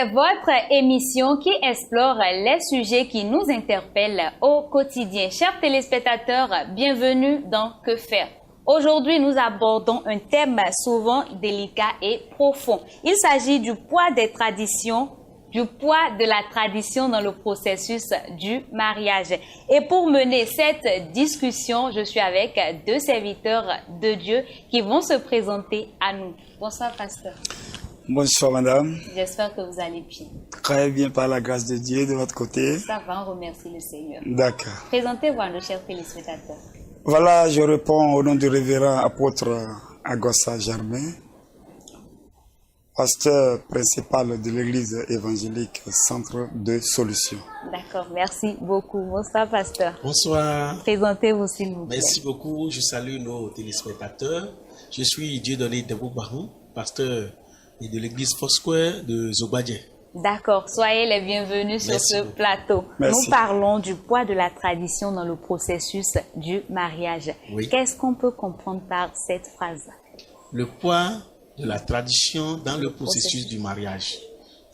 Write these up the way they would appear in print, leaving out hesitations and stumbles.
C'est votre émission qui explore les sujets qui nous interpellent au quotidien. Chers téléspectateurs, bienvenue dans Que faire? Aujourd'hui, nous abordons un thème souvent délicat et profond. Il s'agit du poids des traditions, du poids de la tradition dans le processus du mariage. Et pour mener cette discussion, je suis avec deux serviteurs de Dieu qui vont se présenter à nous. Bonsoir, pasteur. Bonsoir, madame. J'espère que vous allez bien. Très bien, par la grâce de Dieu, de votre côté. Ça va, on remercie le Seigneur. D'accord. Présentez-vous à nos chers téléspectateurs. Voilà, je réponds au nom du révérend apôtre Agossa Germain, pasteur principal de l'église évangélique Centre de Solutions. D'accord, merci beaucoup. Bonsoir, pasteur. Bonsoir. Présentez-vous, s'il vous plaît. Merci beaucoup. Je salue nos téléspectateurs. Je suis Dieudonné Deboubarou, pasteur de l'église Foursquare de Zobadje. D'accord, soyez les bienvenus sur ce plateau. Merci. Nous parlons du poids de la tradition dans le processus du mariage. Oui. Qu'est-ce qu'on peut comprendre par cette phrase? Le poids de la tradition dans le processus du mariage.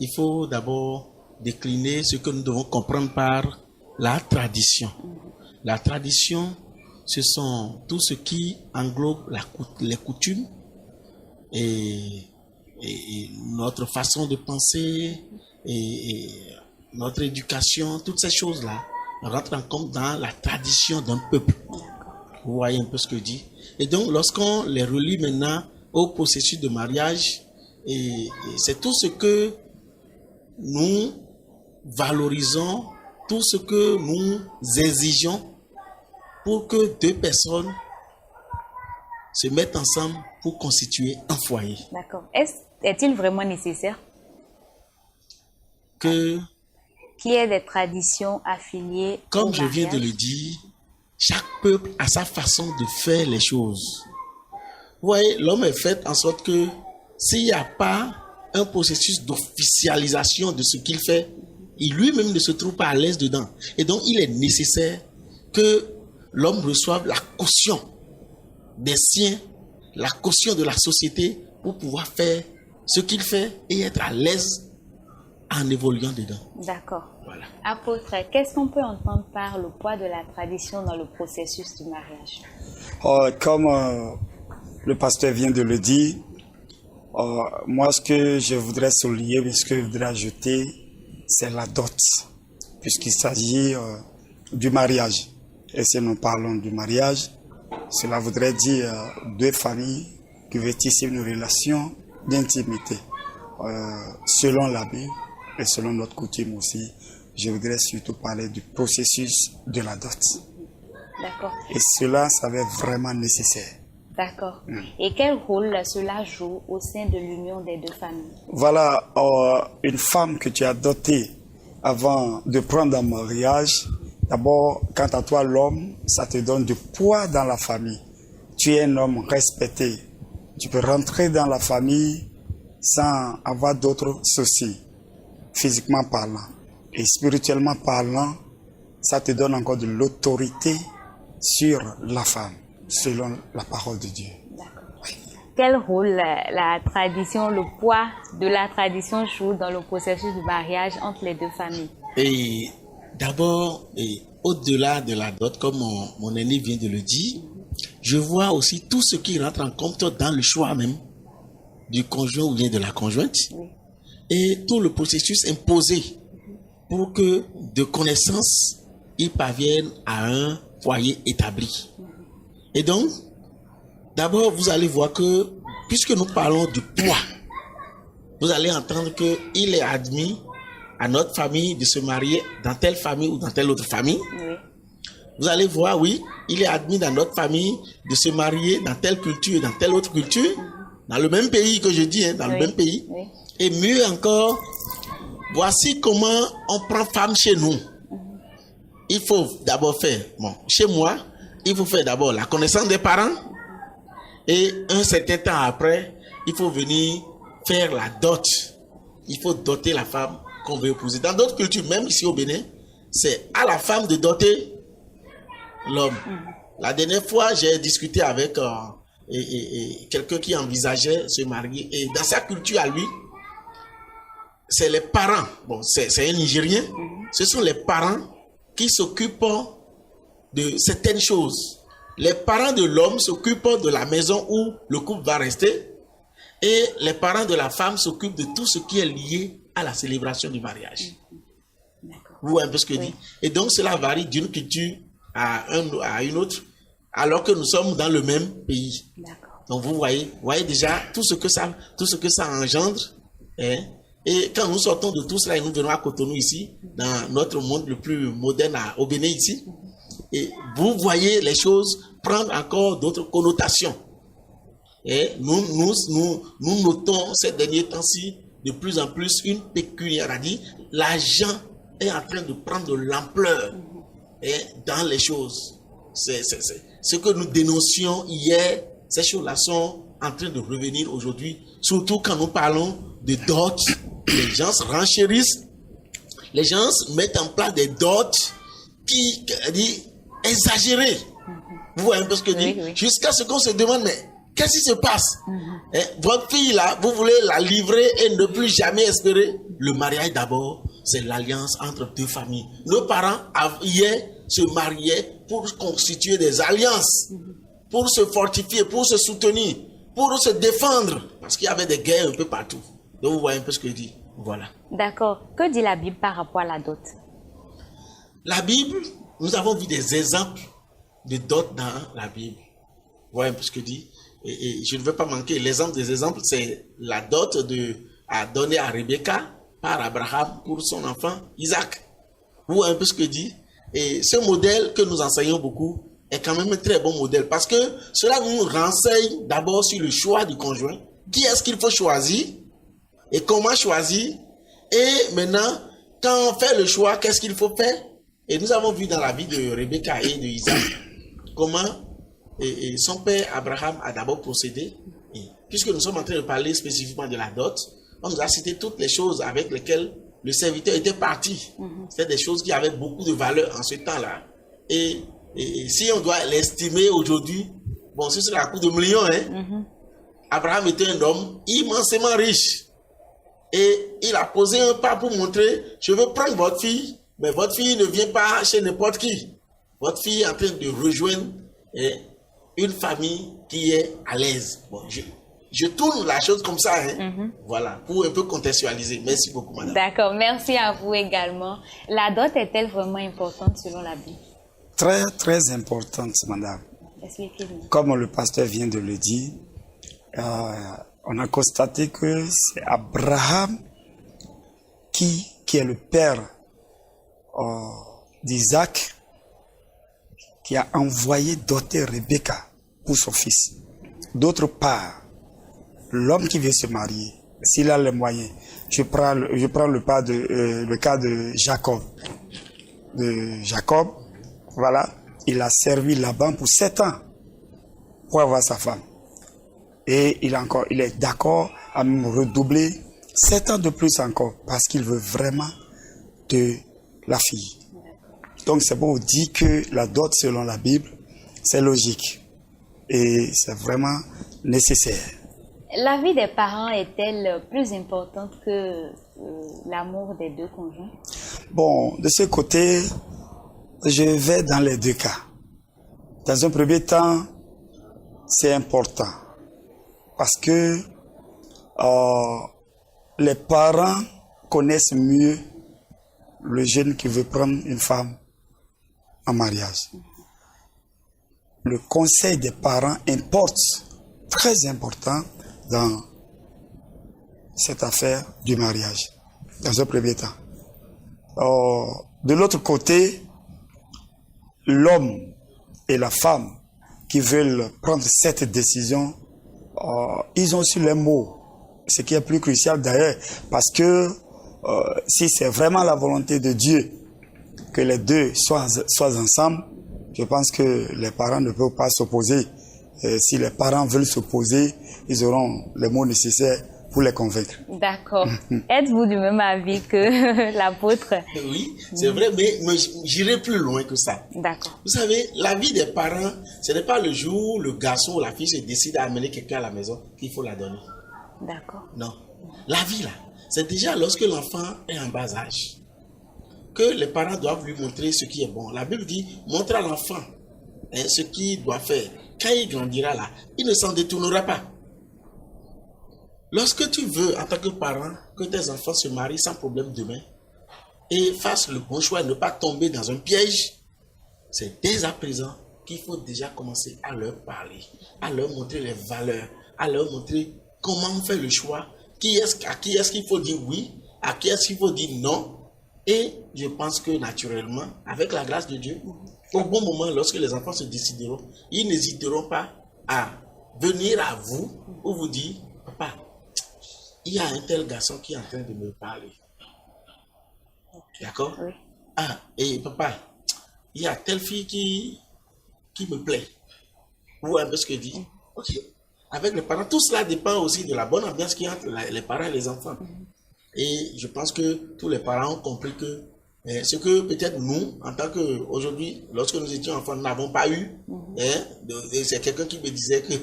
Il faut d'abord décliner ce que nous devons comprendre par la tradition. La tradition, ce sont tout ce qui englobe les coutumes et notre façon de penser et notre éducation, toutes ces choses-là rentrent en compte dans la tradition d'un peuple. Vous voyez un peu ce que je dis. Et donc, lorsqu'on les relie maintenant au processus de mariage, et c'est tout ce que nous valorisons, tout ce que nous exigeons pour que deux personnes se mettent ensemble pour constituer un foyer. D'accord. Est-il vraiment nécessaire qu'il y ait des traditions affiliées comme au je viens de mariage? le dire, chaque peuple a sa façon de faire les choses. Vous voyez, l'homme est fait en sorte que s'il n'y a pas un processus d'officialisation de ce qu'il fait, il lui-même ne se trouve pas à l'aise dedans. Et donc, il est nécessaire que l'homme reçoive la caution des siens, la caution de la société pour pouvoir faire ce qu'il fait et être à l'aise en évoluant dedans. D'accord. Voilà. Apôtre, qu'est-ce qu'on peut entendre par le poids de la tradition dans le processus du mariage? Comme le pasteur vient de le dire, moi ce que je voudrais souligner, ce que je voudrais ajouter, c'est la dot, puisqu'il s'agit du mariage. Et si nous parlons du mariage, cela voudrait dire deux familles qui veulent tisser une relation d'intimité. Selon la Bible et selon notre coutume aussi, je voudrais surtout parler du processus de la dot. D'accord. Et cela, ça va être vraiment nécessaire. D'accord. Et quel rôle cela joue au sein de l'union des deux familles? Voilà, une femme que tu as dotée avant de prendre un mariage, d'abord, quant à toi, l'homme, ça te donne du poids dans la famille. Tu es un homme respecté. Tu peux rentrer dans la famille sans avoir d'autres soucis, physiquement parlant. Et spirituellement parlant, ça te donne encore de l'autorité sur la femme, selon la parole de Dieu. D'accord. Quel rôle la tradition, le poids de la tradition joue dans le processus du mariage entre les deux familles? Et d'abord, au-delà de la dot, comme mon aîné vient de le dire, je vois aussi tout ce qui rentre en compte dans le choix même du conjoint ou bien de la conjointe. Oui. Et tout le processus imposé pour que de connaissance, ils parviennent à un foyer établi. Et donc, d'abord, vous allez voir que, puisque nous parlons du poids, vous allez entendre qu'il est admis à notre famille de se marier dans telle famille ou dans telle autre famille. Oui. Vous allez voir, oui, il est admis dans notre famille de se marier dans telle culture et dans telle autre culture, dans le même pays que je dis, dans le même pays. Oui. Et mieux encore, voici comment on prend femme chez nous. Il faut d'abord faire, chez moi, il faut faire d'abord la connaissance des parents et un certain temps après, il faut venir faire la dot. Il faut doter la femme qu'on veut épouser. Dans d'autres cultures, même ici au Bénin, c'est à la femme de doter l'homme. La dernière fois, j'ai discuté avec quelqu'un qui envisageait se marier. Et dans sa culture à lui, c'est les parents. Bon, c'est un Nigérien. Ce sont les parents qui s'occupent de certaines choses. Les parents de l'homme s'occupent de la maison où le couple va rester. Et les parents de la femme s'occupent de tout ce qui est lié à la célébration du mariage. Vous voyez un peu ce que je dis. Et donc, cela varie d'une culture à une autre, alors que nous sommes dans le même pays. Donc, vous voyez déjà tout ce que ça engendre. Hein? Et quand nous sortons de tout cela et nous venons à Cotonou ici, dans notre monde le plus moderne au Bénin ici, et vous voyez les choses prendre encore d'autres connotations. Et nous notons ces derniers temps-ci de plus en plus une péculiarité. L'argent est en train de prendre de l'ampleur dans les choses. C'est ce que nous dénoncions hier, ces choses-là sont en train de revenir aujourd'hui, surtout quand nous parlons de dot. Les gens se renchérissent, les gens mettent en place des dots qui disent exagérés. Vous voyez un peu ce que je dis? Oui. Jusqu'à ce qu'on se demande, mais qu'est-ce qui se passe? Votre fille là, vous voulez la livrer et ne plus jamais espérer. Le mariage d'abord, c'est l'alliance entre deux familles. Nos parents hier se mariaient pour constituer des alliances, pour se fortifier, pour se soutenir, pour se défendre, parce qu'il y avait des guerres un peu partout. Donc vous voyez un peu ce que je dis. Voilà. D'accord. Que dit la Bible par rapport à la dot? La Bible, nous avons vu des exemples de dot dans la Bible. Vous voyez un peu ce que je dis? Et je ne veux pas manquer. L'exemple des exemples, c'est la dot donnée à Rebecca par Abraham pour son enfant Isaac. Vous voyez un peu ce que je dis? Et ce modèle que nous enseignons beaucoup est quand même un très bon modèle parce que cela nous renseigne d'abord sur le choix du conjoint. Qui est-ce qu'il faut choisir et comment choisir? Et maintenant, quand on fait le choix, qu'est-ce qu'il faut faire? Et nous avons vu dans la vie de Rebecca et de Isaac comment son père Abraham a d'abord procédé. Et puisque nous sommes en train de parler spécifiquement de la dot, on nous a cité toutes les choses avec lesquelles le serviteur était parti. C'était des choses qui avaient beaucoup de valeur en ce temps-là. Et si on doit l'estimer aujourd'hui, bon, ce serait à coup de millions. Abraham était un homme immensément riche. Et il a posé un pas pour montrer, je veux prendre votre fille, mais votre fille ne vient pas chez n'importe qui. Votre fille est en train de rejoindre une famille qui est à l'aise. Bon, je tourne la chose comme ça, voilà, pour un peu contextualiser. Merci beaucoup, madame. D'accord, merci à vous également. La dot est-elle vraiment importante selon la Bible? Très, très importante, madame. Expliquez-nous. Comme le pasteur vient de le dire, on a constaté que c'est Abraham qui est le père d'Isaac, qui a envoyé doter Rebecca pour son fils. D'autre part, l'homme qui veut se marier, s'il a les moyens, je prends le cas de Jacob. Voilà, il a servi Laban pour 7 ans pour avoir sa femme. Et il est d'accord à me redoubler 7 ans de plus encore parce qu'il veut vraiment de la fille. Donc c'est pour vous dire que la dot selon la Bible, c'est logique et c'est vraiment nécessaire. La vie des parents est-elle plus importante que l'amour des deux conjoints? Bon, de ce côté, je vais dans les deux cas. Dans un premier temps, c'est important parce que les parents connaissent mieux le jeune qui veut prendre une femme en mariage. Le conseil des parents importe, très important, dans cette affaire du mariage, dans un premier temps. De l'autre côté, l'homme et la femme qui veulent prendre cette décision, ils ont sur les mots, ce qui est plus crucial d'ailleurs, parce que si c'est vraiment la volonté de Dieu que les deux soient ensemble, je pense que les parents ne peuvent pas s'opposer. Si les parents veulent s'opposer, ils auront les mots nécessaires pour les convaincre. D'accord. Êtes-vous du même avis que l'apôtre? Oui, c'est vrai, mais j'irai plus loin que ça. D'accord. Vous savez, la vie des parents, ce n'est pas le jour où le garçon ou la fille se décide à amener quelqu'un à la maison qu'il faut la donner. D'accord. Non. La vie là, c'est déjà lorsque l'enfant est en bas âge que les parents doivent lui montrer ce qui est bon. La Bible dit, montre à l'enfant ce qu'il doit faire. Quand il grandira là, il ne s'en détournera pas. Lorsque tu veux, en tant que parent, que tes enfants se marient sans problème demain et fassent le bon choix et ne pas tomber dans un piège, c'est dès à présent qu'il faut déjà commencer à leur parler, à leur montrer les valeurs, à leur montrer comment on fait le choix, à qui est-ce qu'il faut dire oui, à qui est-ce qu'il faut dire non. Et je pense que naturellement, avec la grâce de Dieu, au bon moment, lorsque les enfants se décideront, ils n'hésiteront pas à venir à vous ou vous dire, papa, il y a un tel garçon qui est en train de me parler. D'accord? Oui. Ah, et papa, il y a telle fille qui me plaît. Vous voyez un peu ce que je dis? Ok. Avec les parents, tout cela dépend aussi de la bonne ambiance qu'il y a entre les parents et les enfants. Et je pense que tous les parents ont compris que ce que peut-être nous, en tant qu'aujourd'hui, lorsque nous étions enfants, nous n'avons pas eu. C'est quelqu'un qui me disait que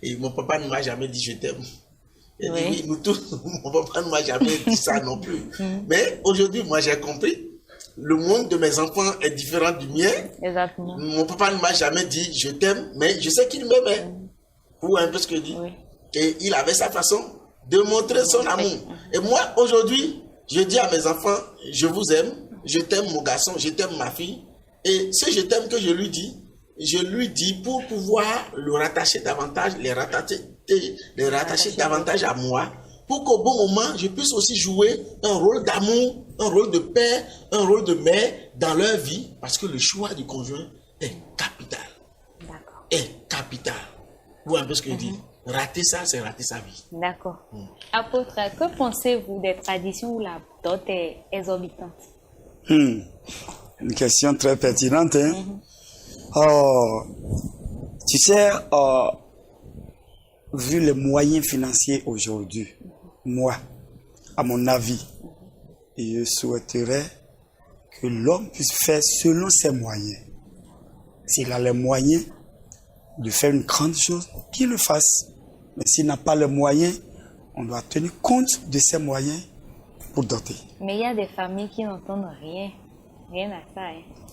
et mon papa ne m'a jamais dit je t'aime. Il dit oui, nous tous, mon papa ne m'a jamais dit ça non plus. Mais aujourd'hui, moi j'ai compris. Le monde de mes enfants est différent du mien. Exactement. Mon papa ne m'a jamais dit je t'aime, mais je sais qu'il m'aimait. Vous voyez un peu ce que je dis? Oui. Et il avait sa façon de montrer son amour. Et moi, aujourd'hui, je dis à mes enfants, je vous aime, je t'aime mon garçon, je t'aime ma fille. Et ce je t'aime que je lui dis pour pouvoir le rattacher davantage, les rattacher davantage à moi, pour qu'au bon moment, je puisse aussi jouer un rôle d'amour, un rôle de père, un rôle de mère dans leur vie, parce que le choix du conjoint est capital. D'accord. Est capital. Vous voyez un peu ce que je dis? Rater ça, c'est rater sa vie. D'accord. Apôtre, que pensez-vous des traditions où la dot est exorbitante? Une question très pertinente. Tu sais, vu les moyens financiers aujourd'hui, moi, à mon avis, je souhaiterais que l'homme puisse faire selon ses moyens. S'il a les moyens de faire une grande chose, qu'il le fasse. Mais s'il n'a pas les moyens, on doit tenir compte de ses moyens pour doter. Mais il y a des familles qui n'entendent rien à ça.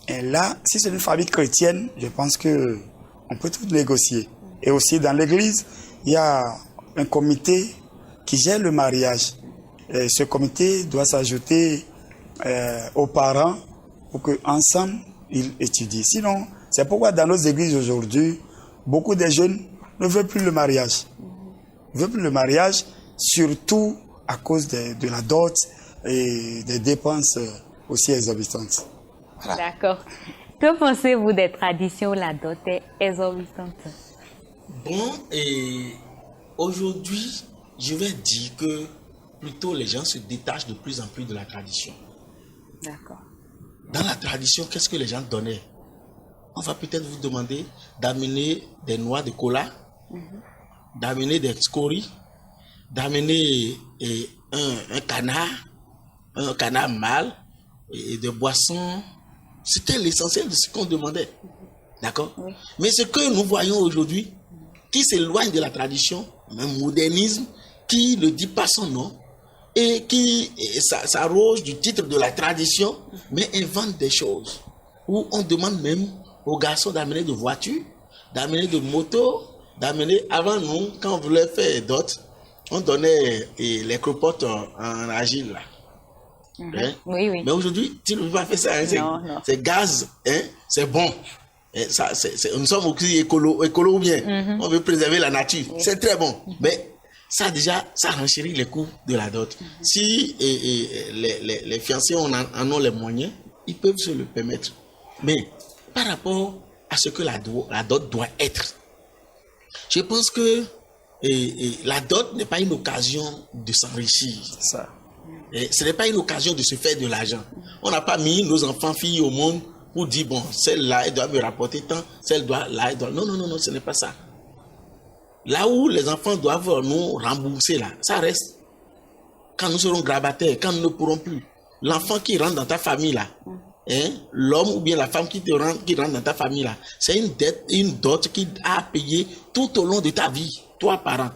Et là, si c'est une famille chrétienne, je pense qu'on peut tout négocier. Et aussi dans l'église, il y a un comité qui gère le mariage. Et ce comité doit s'ajouter aux parents pour qu'ensemble, ils étudient. Sinon, c'est pourquoi dans nos églises aujourd'hui, beaucoup de jeunes ne veulent plus le mariage. Ne veulent plus le mariage, surtout à cause de la dot et des dépenses aussi exorbitantes. Voilà. D'accord. Que pensez-vous des traditions où la dot est exorbitante? Bon, et aujourd'hui, je vais dire que plutôt les gens se détachent de plus en plus de la tradition. D'accord. Dans la tradition, qu'est-ce que les gens donnaient? On va peut-être vous demander d'amener des noix de cola, d'amener des scories, d'amener un canard mâle et des boissons. C'était l'essentiel de ce qu'on demandait. D'accord? Oui. Mais ce que nous voyons aujourd'hui, qui s'éloigne de la tradition, un modernisme qui ne dit pas son nom et qui s'arroge du titre de la tradition, mais invente des choses où on demande même aux garçons d'amener de voitures, d'amener de motos, d'amener... Avant nous, quand on voulait faire d'autres, on donnait les copotes en argile là. Hein? Oui, oui. Mais aujourd'hui, tu ne peux pas faire ça. Hein? C'est gaz, hein? C'est bon. Nous sommes aussi écolo ou bien. On veut préserver la nature. Oui. C'est très bon. Mais ça déjà, ça renchérit les coûts de la dot. Si les fiancés en ont les moyens, ils peuvent se le permettre. Mais par rapport à ce que la dot doit être, je pense que la dot n'est pas une occasion de s'enrichir. C'est ça. Ce n'est pas une occasion de se faire de l'argent. On n'a pas mis nos enfants filles au monde pour dire, bon, celle-là, elle doit me rapporter tant, celle-là, elle doit... Non, ce n'est pas ça. Là où les enfants doivent nous rembourser, là, ça reste. Quand nous serons grabataires, quand nous ne pourrons plus. L'enfant qui rentre dans ta famille, là, hein, l'homme ou bien la femme qui rentre dans ta famille, là, c'est une dot qui a à payer tout au long de ta vie, toi, parent.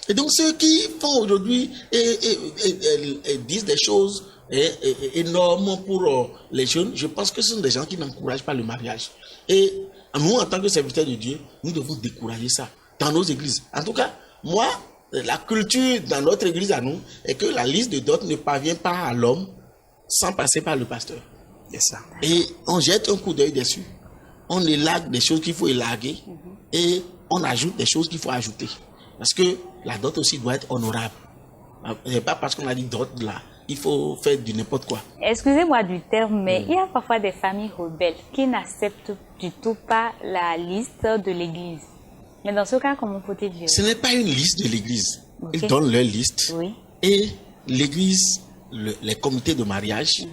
Et donc, ceux qui font aujourd'hui et disent des choses énormes pour les jeunes, je pense que ce sont des gens qui n'encouragent pas le mariage. Et nous, en tant que serviteurs de Dieu, nous devons décourager ça dans nos églises. En tout cas, moi, la culture dans notre église à nous est que la liste de dot ne parvient pas à l'homme sans passer par le pasteur. C'est ça. Et on jette un coup d'œil dessus. On élague des choses qu'il faut élaguer et on ajoute des choses qu'il faut ajouter. Parce que la dot aussi doit être honorable. Et pas parce qu'on a dit dot là, il faut faire du n'importe quoi. Excusez-moi du terme, mais il y a parfois des familles rebelles qui n'acceptent du tout pas la liste de l'église. Mais dans ce cas, comment faut-il gérer? Ce n'est pas une liste de l'église. Okay. Ils donnent leur liste. Oui. Et l'église, les comités de mariage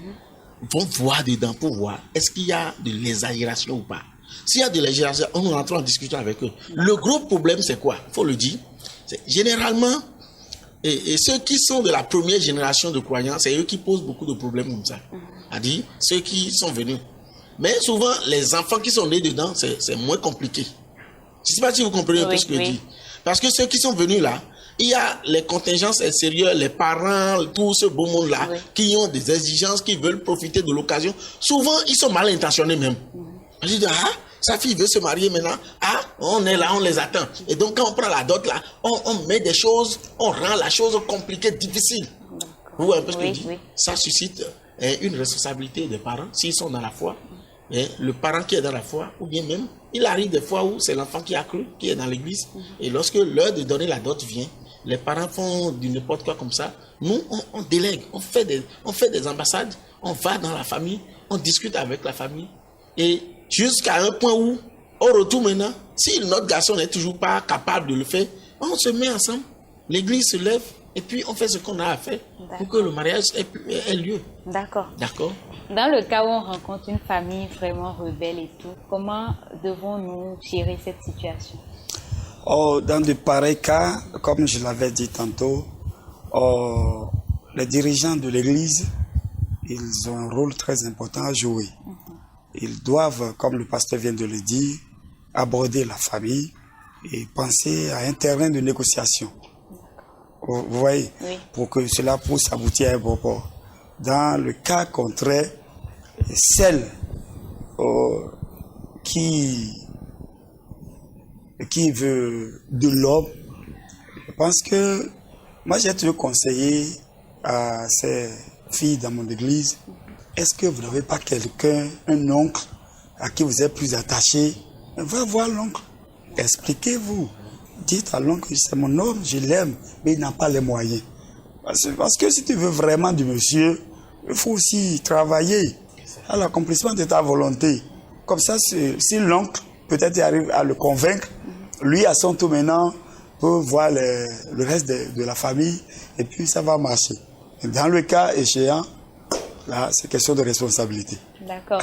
vont voir dedans pour voir est-ce qu'il y a de l'exagération ou pas. S'il y a de l'exagération, on entre en discussion avec eux. Le gros problème, c'est quoi? Il faut le dire. C'est généralement, et ceux qui sont de la première génération de croyants, c'est eux qui posent beaucoup de problèmes comme ça. C'est-à-dire, ceux qui sont venus. Mais souvent, les enfants qui sont nés dedans, c'est moins compliqué. Je ne sais pas si vous comprenez un peu ce que je dis. Parce que ceux qui sont venus là, il y a les contingences extérieures, les parents, tout ce beau monde-là, qui ont des exigences, qui veulent profiter de l'occasion. Souvent, ils sont mal intentionnés même. Je dis, sa fille veut se marier maintenant. On est là, on les attend. Et donc, quand on prend la dot là, on met des choses, on rend la chose compliquée, difficile. Vous voyez un peu ce que je dis? Ça suscite une responsabilité des parents, s'ils sont dans la foi. Et le parent qui est dans la foi, ou bien même, il arrive des fois où c'est l'enfant qui a cru, qui est dans l'église. Et lorsque l'heure de donner la dot vient, les parents font du n'importe quoi comme ça. Nous, on délègue, on fait des ambassades, on va dans la famille, on discute avec la famille. Et jusqu'à un point où, au retour maintenant, si notre garçon n'est toujours pas capable de le faire, on se met ensemble, l'église se lève, et puis on fait ce qu'on a à faire pour que le mariage ait lieu. D'accord. D'accord. Dans le cas où on rencontre une famille vraiment rebelle et tout, comment devons-nous gérer cette situation? Dans de pareils cas, comme je l'avais dit tantôt, les dirigeants de l'Église, ils ont un rôle très important à jouer. Ils doivent, comme le pasteur vient de le dire, aborder la famille et penser à un terrain de négociation. Vous voyez, pour que cela puisse aboutir à un bon port. Dans le cas contraire, celle qui veut de l'homme, je pense que moi j'ai toujours conseillé à ces filles dans mon église, est-ce que vous n'avez pas quelqu'un, un oncle à qui vous êtes plus attaché? Va voir l'oncle, expliquez-vous. Dites à l'oncle, c'est mon homme, je l'aime, mais il n'a pas les moyens. Parce que si tu veux vraiment du monsieur, il faut aussi travailler à l'accomplissement de ta volonté. Comme ça, si l'oncle peut-être arrive à le convaincre, lui à son tour maintenant peut voir le reste de la famille et puis ça va marcher. Dans le cas échéant, là, c'est question de responsabilité. D'accord.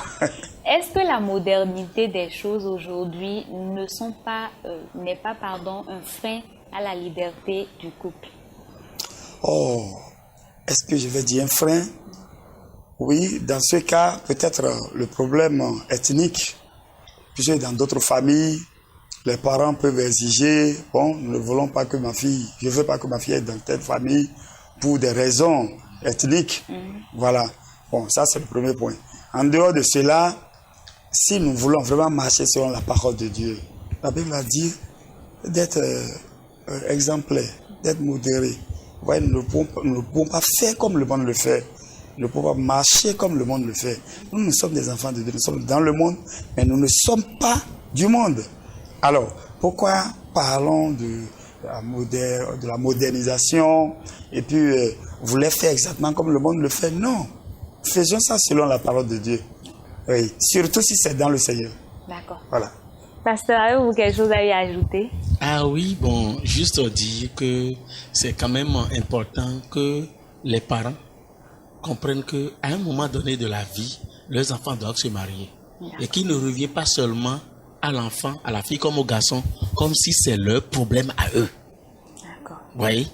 Est-ce que la modernité des choses aujourd'hui n'est pas un frein à la liberté du couple? Est-ce que je vais dire un frein? Oui, dans ce cas, peut-être le problème ethnique, puisque dans d'autres familles, les parents peuvent exiger, nous ne voulons pas que je ne veux pas que ma fille aille dans telle famille pour des raisons ethniques. Voilà. Ça c'est le premier point. En dehors de cela, si nous voulons vraiment marcher selon la parole de Dieu, la Bible a dit d'être exemplaire, d'être modéré. Ouais, nous ne pouvons pas faire comme le monde le fait. Nous ne pouvons pas marcher comme le monde le fait. Nous sommes des enfants de Dieu, nous sommes dans le monde, mais nous ne sommes pas du monde. Alors, pourquoi parlons de la modernisation et puis voulez faire exactement comme le monde le fait? Non. Faisons ça selon la parole de Dieu. Oui. Surtout si c'est dans le Seigneur. D'accord. Voilà. Pasteur, avez-vous quelque chose à y ajouter? Oui, juste dire que c'est quand même important que les parents comprennent qu'à un moment donné de la vie, leurs enfants doivent se marier. Et qu'il ne revient pas seulement à l'enfant, à la fille comme au garçon, comme si c'est leur problème à eux. D'accord. Vous voyez?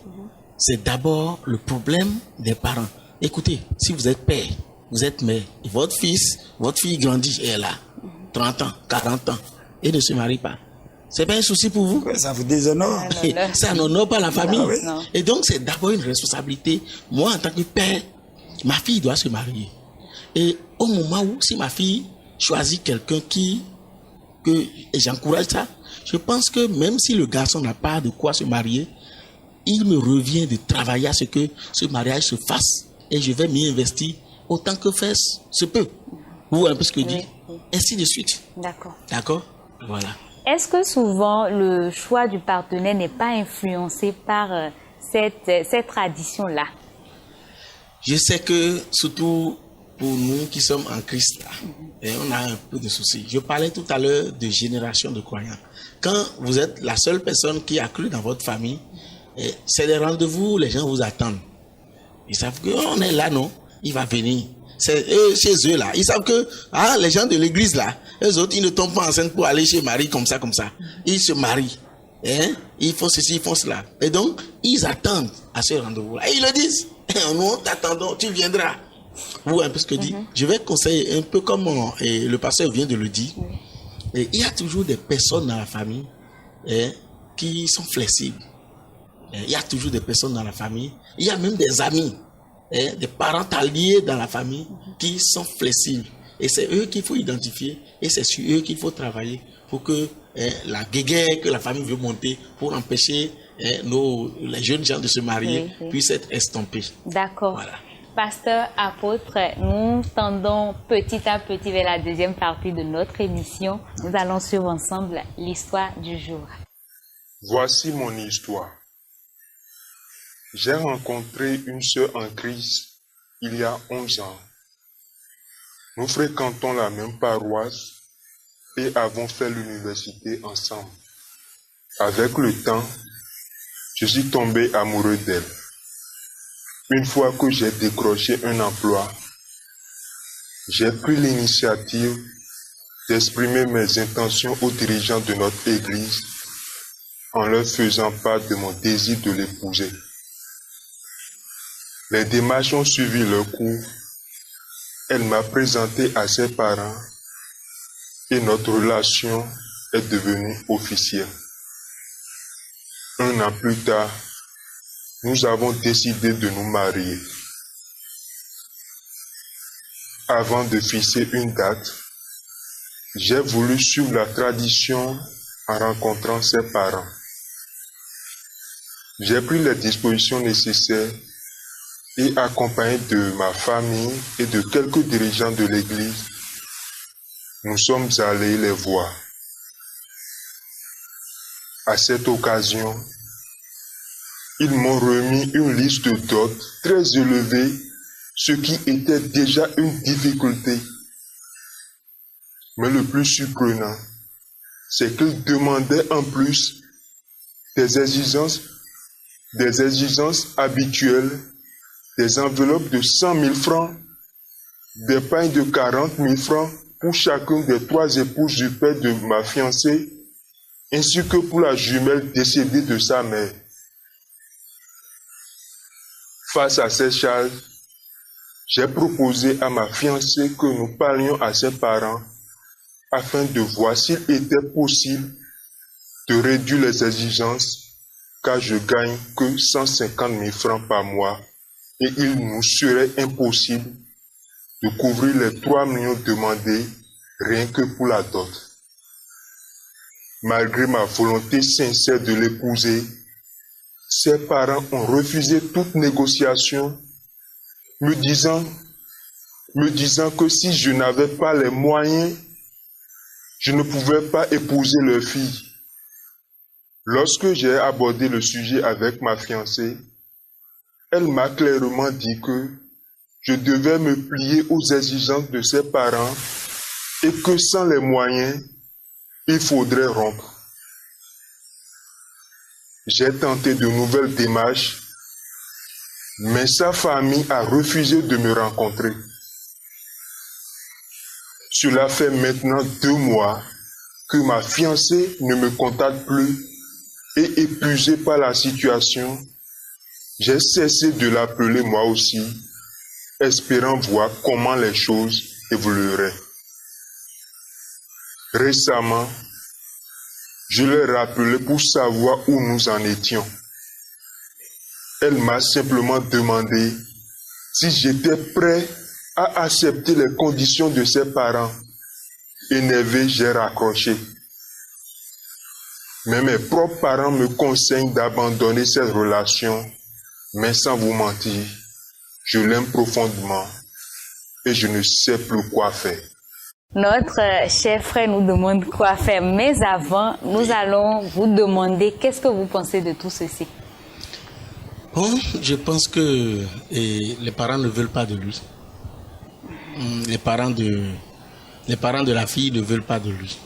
C'est d'abord le problème des parents. Écoutez, si vous êtes père, vous êtes mère, et votre fille grandit, et elle a 30 ans, 40 ans, et ne se marie pas. C'est pas un souci pour vous? Ouais, ça vous déshonore. Ça n'honore pas la famille. Ah oui. Et donc, c'est d'abord une responsabilité. Moi, en tant que père, ma fille doit se marier. Et au moment où, si ma fille choisit quelqu'un et j'encourage ça, je pense que même si le garçon n'a pas de quoi se marier, il me revient de travailler à ce que ce mariage se fasse. Et je vais m'y investir autant que faire se peut. Vous voyez un peu ce que je dis? Ainsi de suite. D'accord. D'accord? Voilà. Est-ce que souvent le choix du partenaire n'est pas influencé par cette tradition-là? Je sais que, surtout pour nous qui sommes en Christ, là, on a un peu de soucis. Je parlais tout à l'heure de génération de croyants. Quand vous êtes la seule personne qui a cru dans votre famille, c'est des rendez-vous, les gens vous attendent. Ils savent qu'on est là, non? Il va venir. C'est eux, chez eux, là. Ils savent que les gens de l'église, là, eux autres, ils ne tombent pas enceintes pour aller chez Marie comme ça. Ils se marient. Ils font ceci, ils font cela. Et donc, ils attendent à ce rendez-vous-là. Et ils le disent. Nous, t'attendons, tu viendras. Vous voyez un peu ce que je dis? Je vais conseiller un peu comme le pasteur vient de le dire. Et il y a toujours des personnes dans la famille qui sont flexibles. Il y a toujours des personnes dans la famille. Il y a même des amis, des parents alliés dans la famille qui sont flexibles. Et c'est eux qu'il faut identifier. Et c'est sur eux qu'il faut travailler pour que la guéguerre que la famille veut monter pour empêcher les jeunes gens de se marier puisse être estompée. D'accord. Voilà. Pasteur, apôtre, nous tendons petit à petit vers la deuxième partie de notre émission. Nous allons suivre ensemble l'histoire du jour. Voici mon histoire. J'ai rencontré une sœur en Christ il y a 11 ans. Nous fréquentons la même paroisse et avons fait l'université ensemble. Avec le temps, je suis tombé amoureux d'elle. Une fois que j'ai décroché un emploi, j'ai pris l'initiative d'exprimer mes intentions aux dirigeants de notre Église en leur faisant part de mon désir de l'épouser. Les démarches ont suivi leur cours. Elle m'a présenté à ses parents et notre relation est devenue officielle. Un an plus tard, nous avons décidé de nous marier. Avant de fixer une date, j'ai voulu suivre la tradition en rencontrant ses parents. J'ai pris les dispositions nécessaires et accompagné de ma famille et de quelques dirigeants de l'Église, nous sommes allés les voir. À cette occasion, ils m'ont remis une liste de dot très élevée, ce qui était déjà une difficulté. Mais le plus surprenant, c'est qu'ils demandaient en plus des exigences habituelles, des enveloppes de 100 000 francs, des pagnes de 40 000 francs pour chacune des 3 épouses du père de ma fiancée, ainsi que pour la jumelle décédée de sa mère. Face à ces charges, j'ai proposé à ma fiancée que nous parlions à ses parents afin de voir s'il était possible de réduire les exigences, car je gagne que 150 000 francs par mois et il nous serait impossible de couvrir les 3 millions demandés rien que pour la dot. Malgré ma volonté sincère de l'épouser, ses parents ont refusé toute négociation, me disant que si je n'avais pas les moyens, je ne pouvais pas épouser leur fille. Lorsque j'ai abordé le sujet avec ma fiancée, elle m'a clairement dit que je devais me plier aux exigences de ses parents et que sans les moyens, il faudrait rompre. J'ai tenté de nouvelles démarches, mais sa famille a refusé de me rencontrer. Cela fait maintenant 2 mois que ma fiancée ne me contacte plus et épuisée par la situation, j'ai cessé de l'appeler moi aussi, espérant voir comment les choses évolueraient. Récemment, Je l'ai rappelé pour savoir où nous en étions. Elle m'a simplement demandé si j'étais prêt à accepter les conditions de ses parents. Énervé, j'ai raccroché. Mais mes propres parents me conseillent d'abandonner cette relation. Mais sans vous mentir, je l'aime profondément et je ne sais plus quoi faire. Notre cher frère nous demande quoi faire, mais avant, nous allons vous demander qu'est-ce que vous pensez de tout ceci. Bon, je pense que les parents ne veulent pas de lui. Les parents de la fille ne veulent pas de lui.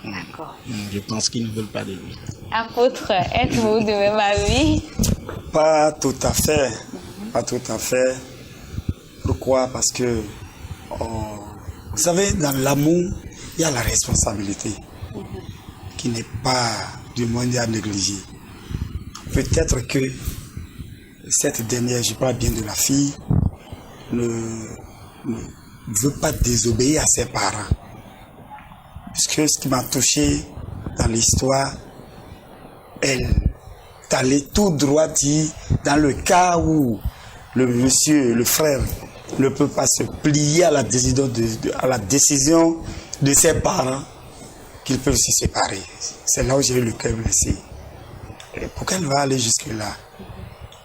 D'accord. Je pense qu'ils ne veulent pas de lui. Apôtre, êtes-vous de même avis? Pas tout à fait. Pas tout à fait. Pourquoi? Parce que, vous savez, dans l'amour, il y a la responsabilité qui n'est pas du moins à négliger. Peut-être que cette dernière, je parle bien de la fille, ne veut pas désobéir à ses parents. Puisque ce qui m'a touché dans l'histoire, elle allait tout droit dire, dans le cas où le monsieur, le frère, ne peut pas se plier à la décision de ses parents, qu'ils peuvent se séparer. C'est là où j'ai eu le cœur blessé. Et pourquoi elle va aller jusque-là?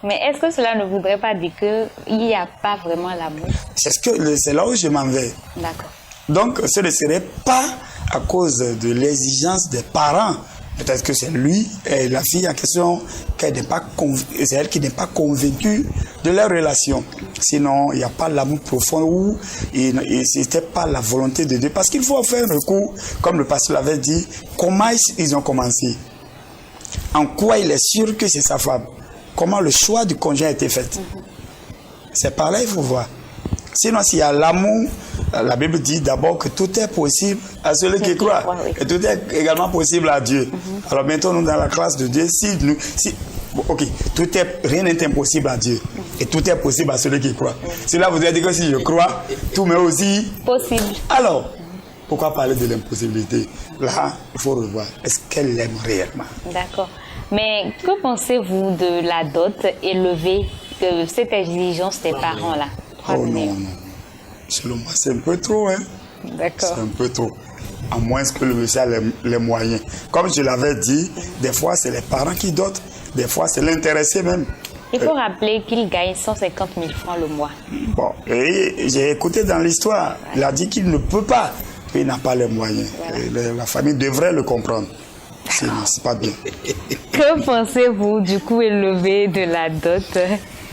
Mais est-ce que cela ne voudrait pas dire qu'il n'y a pas vraiment l'amour? C'est là où je m'en vais. D'accord. Donc, ce ne serait pas à cause de l'exigence des parents. Peut-être que c'est lui et la fille en question, c'est elle qui n'est pas convaincue de leur relation. Sinon, il n'y a pas l'amour profond ou ce n'était pas la volonté de Dieu. Parce qu'il faut faire un recours, comme le pasteur l'avait dit, comment ils ont commencé. En quoi il est sûr que c'est sa femme. Comment le choix du conjoint a été fait. C'est par là il faut voir. Sinon, s'il y a l'amour, la Bible dit d'abord que tout est possible à celui qui croit. Et tout est également possible à Dieu. Alors maintenant, nous, dans la classe de Dieu, rien n'est impossible à Dieu. Et tout est possible à celui qui croit. Cela voudrait dire que si je crois, tout m'est aussi possible. Alors, pourquoi parler de l'impossibilité? Là, il faut revoir. Est-ce qu'elle l'aime réellement? D'accord. Mais que pensez-vous de la dot élevée, de cette exigence des parents-là? Oh non. Selon moi, c'est un peu trop. D'accord. C'est un peu trop. À moins que le monsieur a les moyens. Comme je l'avais dit, des fois, c'est les parents qui dotent. Des fois, c'est l'intéressé même. Il faut rappeler qu'il gagne 150 000 francs le mois. Bon, et j'ai écouté dans l'histoire. Il a dit qu'il ne peut pas. Il n'a pas les moyens. Voilà. La famille devrait le comprendre. Sinon, c'est pas bien. Que pensez-vous du coût élevé de la dot?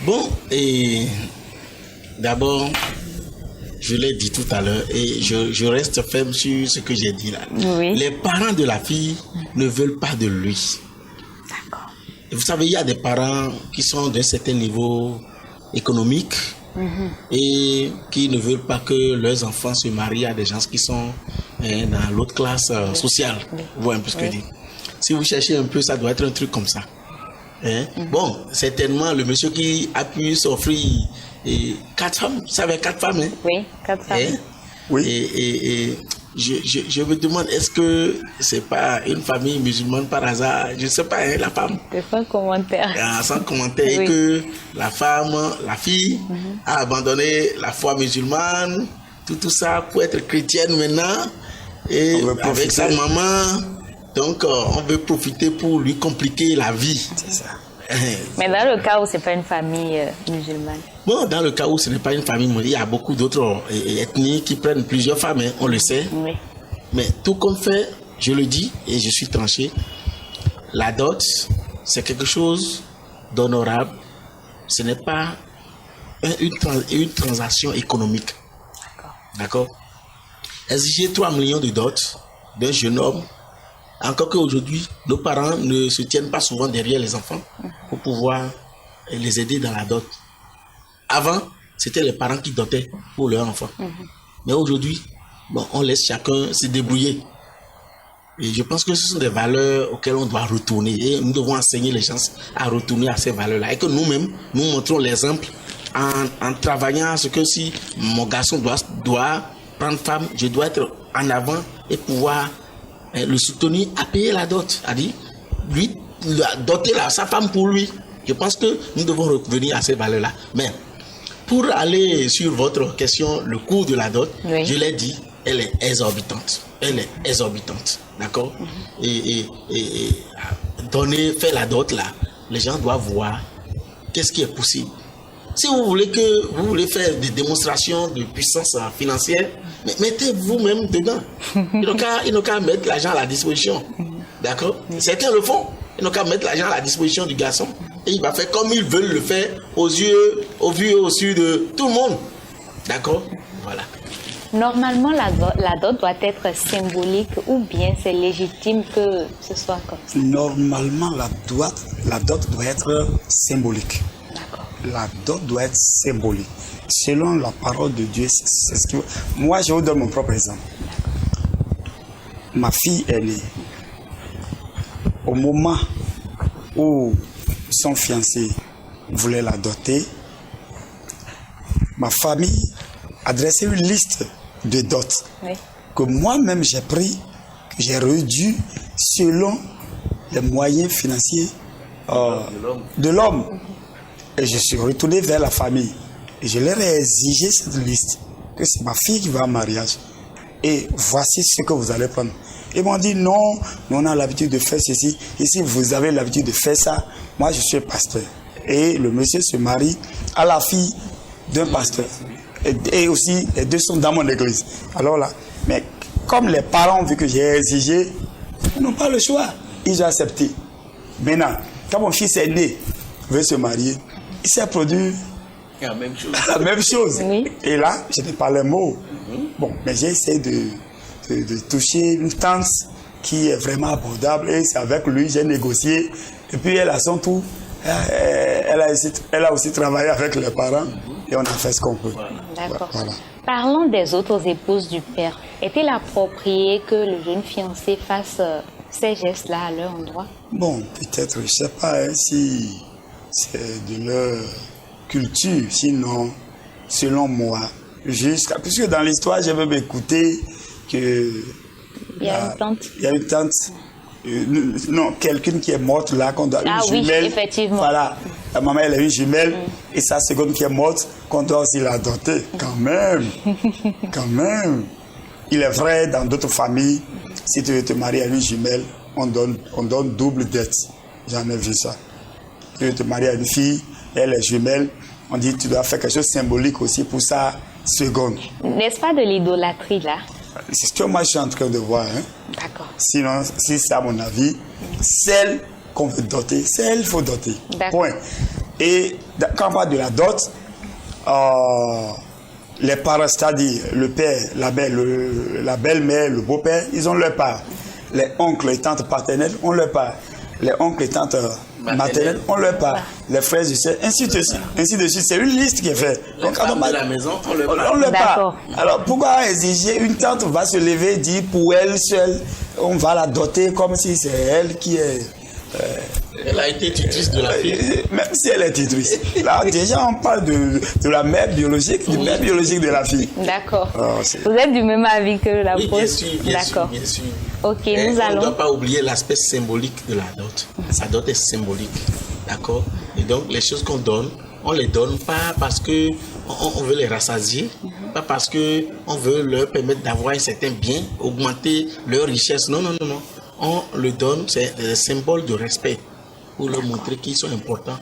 Bon, et d'abord, je l'ai dit tout à l'heure et je reste ferme sur ce que j'ai dit là. Oui. Les parents de la fille ne veulent pas de lui. D'accord. Et vous savez, il y a des parents qui sont d'un certain niveau économique et qui ne veulent pas que leurs enfants se marient à des gens qui sont dans l'autre classe sociale. Vous voyez un peu ce que je dis. Si vous cherchez un peu, ça doit être un truc comme ça. Bon, certainement, le monsieur qui a pu s'offrir 4 femmes, vous savez, 4 femmes. Oui, 4 femmes. Oui. Et je me demande, est-ce que c'est pas une famille musulmane par hasard? Je ne sais pas, la femme. Sans commentaire. Sans commentaire, oui. Et que la fille a abandonné la foi musulmane, tout ça pour être chrétienne maintenant, et avec sa maman. Donc, on veut profiter pour lui compliquer la vie. C'est ça. Mais dans le cas où ce n'est pas une famille musulmane? Bon, dans le cas où ce n'est pas une famille musulmane, il y a beaucoup d'autres ethnies qui prennent plusieurs femmes, on le sait. Oui. Mais tout comme fait, je le dis et je suis tranché, la dot, c'est quelque chose d'honorable. Ce n'est pas une transaction économique. D'accord. Exiger 3 millions de dot d'un jeune homme, encore qu'aujourd'hui, nos parents ne se tiennent pas souvent derrière les enfants pour pouvoir les aider dans la dot. Avant, c'était les parents qui dotaient pour leurs enfants. Mais aujourd'hui, on laisse chacun se débrouiller. Et je pense que ce sont des valeurs auxquelles on doit retourner. Et nous devons enseigner les gens à retourner à ces valeurs-là. Et que nous-mêmes, nous montrons l'exemple en travaillant à ce que si mon garçon doit prendre femme, je dois être en avant et pouvoir le soutenir à payer la dot. A dit, lui, doter sa femme pour lui. Je pense que nous devons revenir à ces valeurs-là. Mais pour aller sur votre question, le coût de la dot, oui. Je l'ai dit, elle est exorbitante. Elle est exorbitante. D'accord? Et faire la dot là, les gens doivent voir qu'est-ce qui est possible. Si vous voulez faire des démonstrations de puissance financière, mettez vous-même dedans. Ils n'ont qu'à mettre l'argent à la disposition. D'accord? Certains le font. Ils n'ont qu'à mettre l'argent à la disposition du garçon. Et il va faire comme ils veulent le faire au vu et au su de tout le monde. D'accord? Voilà. Normalement, la dot doit être symbolique ou bien c'est légitime que ce soit comme ça? Normalement, la dot doit être symbolique. D'accord. La dot doit être symbolique. Selon la parole de Dieu, c'est ce que... Moi, je vous donne mon propre exemple. Ma fille est née. Au moment où son fiancé voulait la doter, ma famille a dressé une liste de dots que moi-même j'ai pris, que j'ai réduit selon les moyens financiers de l'homme. Et je suis retourné vers la famille et je leur ai exigé cette liste, que c'est ma fille qui va en mariage. Et voici ce que vous allez prendre. Ils m'ont dit non, nous on a l'habitude de faire ceci. Et si vous avez l'habitude de faire ça, moi je suis pasteur. Et le monsieur se marie à la fille d'un pasteur. Et aussi, les deux sont dans mon église. Alors là, mais comme les parents ont vu que j'ai exigé, ils n'ont pas le choix. Ils ont accepté. Maintenant, quand mon fils est né, veut se marier, il s'est produit la même chose. La même chose. Oui. Et là, je n'ai pas les mots. Bon, mais j'ai essayé de toucher une tante qui est vraiment abordable. Et c'est avec lui, j'ai négocié. Et puis, elle a son tour. Elle a aussi travaillé avec les parents. Et on a fait ce qu'on peut. D'accord. Voilà. Parlons des autres épouses du père. Est-il approprié que le jeune fiancé fasse ces gestes-là à leur endroit? Bon, peut-être, je ne sais pas si c'est de leur culture. Sinon, selon moi, puisque dans l'histoire, j'ai même écouté que... Il y a une tante. Il y a une tante. Non, quelqu'un qui est morte là, qu'on doit une jumelle. Oui, effectivement. Voilà, la maman elle a une jumelle et sa seconde qui est morte, qu'on doit aussi la doter. Quand même, quand même. Il est vrai, dans d'autres familles, si tu veux te marier à une jumelle, on donne double dette. J'en ai vu ça. Tu veux te marier à une fille, elle est jumelle, on dit tu dois faire quelque chose de symbolique aussi pour sa seconde. N'est-ce pas de l'idolâtrie là? C'est ce que moi je suis en train de voir. Hein. D'accord. Sinon, si c'est à mon avis, celle qu'on veut doter, celle qu'il faut doter. Point. Et quand on parle de la dot, les parents, c'est-à-dire le père, la belle-mère, le beau-père, ils ont leur part. Les oncles et tantes paternelles ont leur part. Les oncles et tantes maternelles ont leur part. Les frères et sœurs, ainsi de suite. C'est une liste qui est faite. Donc, quand on parle de la maison, on leur part. Alors, pourquoi exiger une tante va se lever et dire pour elle seule, on va la doter comme si c'est elle qui est... Elle a été tutrice de la fille. Même si elle est tutrice. Là, déjà, on parle de la mère biologique, du père biologique de la fille. D'accord. Vous êtes du même avis que la pause? Bien sûr, bien sûr. Ok, nous allons... On ne doit pas oublier l'aspect symbolique de la dot. Sa dot est symbolique. D'accord? Et donc, les choses qu'on donne, on ne les donne pas parce qu'on veut les rassasier, pas parce qu'on veut leur permettre d'avoir un certain bien, augmenter leur richesse. Non. On le donne, c'est un symbole de respect pour leur montrer qu'ils sont importants